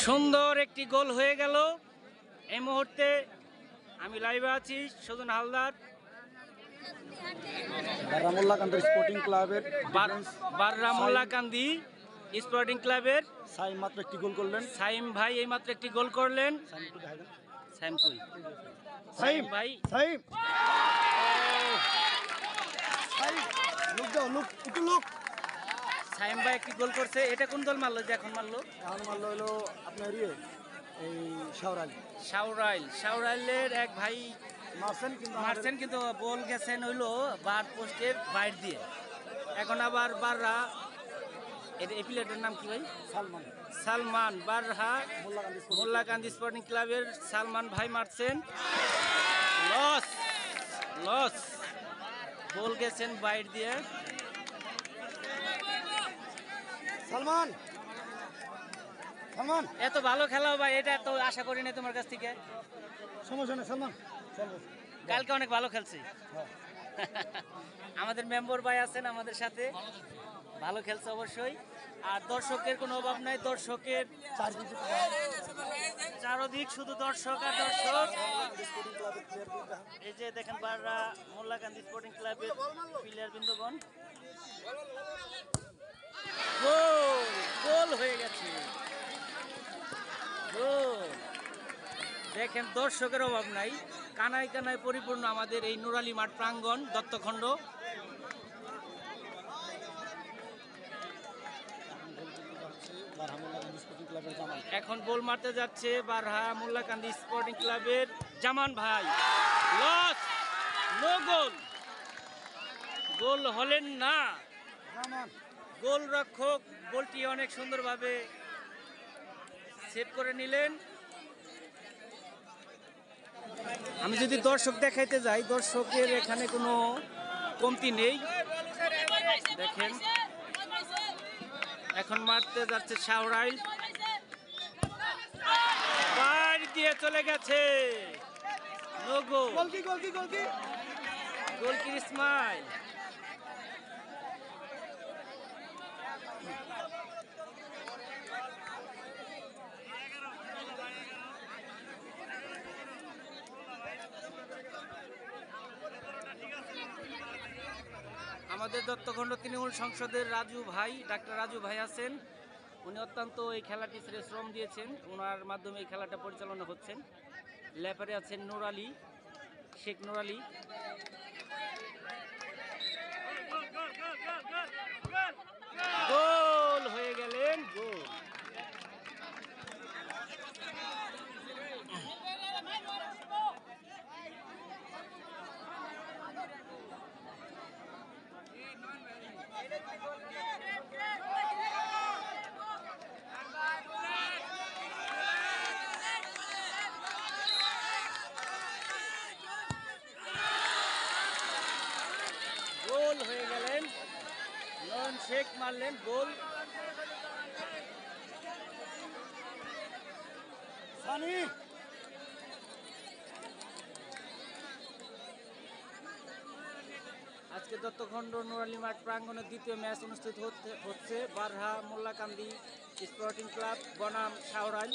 সুন্দর একটি গোল হয়ে গেল। এই মুহূর্তে আমি লাইভে আছি সুজন হালদার বারামুল্লাকান্দি স্পোর্টিং ক্লাবের বারামুল্লাকান্দি স্পোর্টিং ক্লাবের সাইম মাত্র একটি গোল করলেন। সাইম ভাই এইমাত্র একটি গোল করলেন। সাইম কই? সাইম ভাই, সাইম লুক দাও, লুক একটু লুক। সাইম ভাই একটি গোল করছে। এটা কোন দল মারলো যে এখন মারলো? এখন মারলো হলো আপনার এই শাওরাইলের এক ভাই মারছেন কিন্তু বল গেছেন হইলো বার পোস্টের বাইরে দিয়ে। এখন আবার বাররা এই প্লেয়ারটার নাম কি ভাই? সালমান বারহা মোল্লাকান্দি স্পোর্টিং ক্লাবের সালমান ভাই মারছেন। লস বল গেছেন বাইরে দিয়ে। সালমান এত ভালো খেলাও ভাই, এটা তো আশা করি না তোমার কাছ থেকে। সমস্যা নেই সালমান, কালকে অনেক ভালো খেলছে। আমাদের মেম্বার ভাই আছেন আমাদের সাথে, ভালো খেলছে অবশ্যই। আর দর্শকের কোনো অভাব নাই, দর্শকের চারদিক শুধু দর্শক আর দর্শক। এই যে দেখেন বাররা মোল্লাকান্দি স্পোর্টিং ক্লাবের প্লেয়ার বৃন্দগণ। গোল হয়ে গেছে। দেখেন দর্শকের অভাব নাই, কানায় কানায় পরিপূর্ণ আমাদের এই নুরালী মাঠ প্রাঙ্গণ দত্তখণ্ড। এখন গোল মারতে যাচ্ছে বারহা মোল্লাকান্দি স্পোর্টিং ক্লাবের জামান ভাই। লস, নো গোল, গোল হলেন না। গোল রক্ষক বলটি অনেক সুন্দরভাবে সেভ করে নিলেন। আমি যদি দর্শক দেখাইতে যাই, দর্শকের এখানে কোনো কমতি নেই। দেখেন এখন মারতে যাচ্ছে শাওরাইল, বাইরে দিয়ে চলে গেছে। No goal. গোলকির ইসমাইল। আমাদের দত্তখণ্ড তৃণমূল সংসদের ডাক্তার রাজু ভাই আছেন। উনি অত্যন্ত এই খেলাটি শ্রম দিয়েছেন, ওনার মাধ্যমে এই খেলাটা পরিচালনা হচ্ছেন। লেফারে আছেন শেখ নূর আলী। গোল হয়ে গেলেন, গোল। গোল হয়ে গেলেন, নয়ন শেখ মারলেন গোল। আজকে দত্তখণ্ড নুরালী মাঠ প্রাঙ্গণের দ্বিতীয় ম্যাচ অনুষ্ঠিত হচ্ছে বারহা মোল্লাকান্দি স্পোর্টিং ক্লাব বনাম শাওরাইল।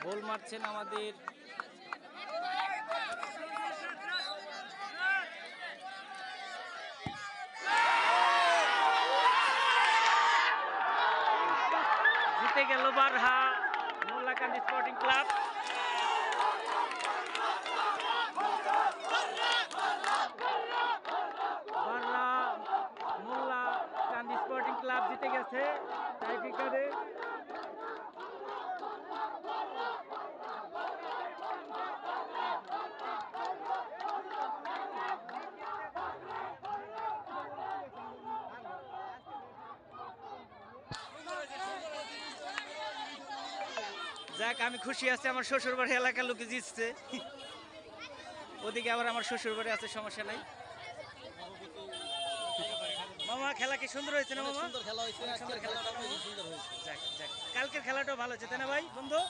গোল মারছেন আমাদের জিতে গেল Barha Mollakandi sporting club. Barha Mollakandi sporting club জিতে গেছে টাইব্রেকারে। যাক আমি খুশি আছি, আমার শ্বশুর বাড়ি এলাকার লোকে জিতছে। ওদিকে আবার আমার শ্বশুর বাড়ি আছে, সমস্যা নাই। মামা খেলা কি সুন্দর হয়েছে না মামা? সুন্দর খেলা হয়েছে, সুন্দর খেলা। সুন্দর হয়েছে। যাক যাক, কালকের খেলাটাও ভালো হচ্ছে তাই না ভাই বন্ধু?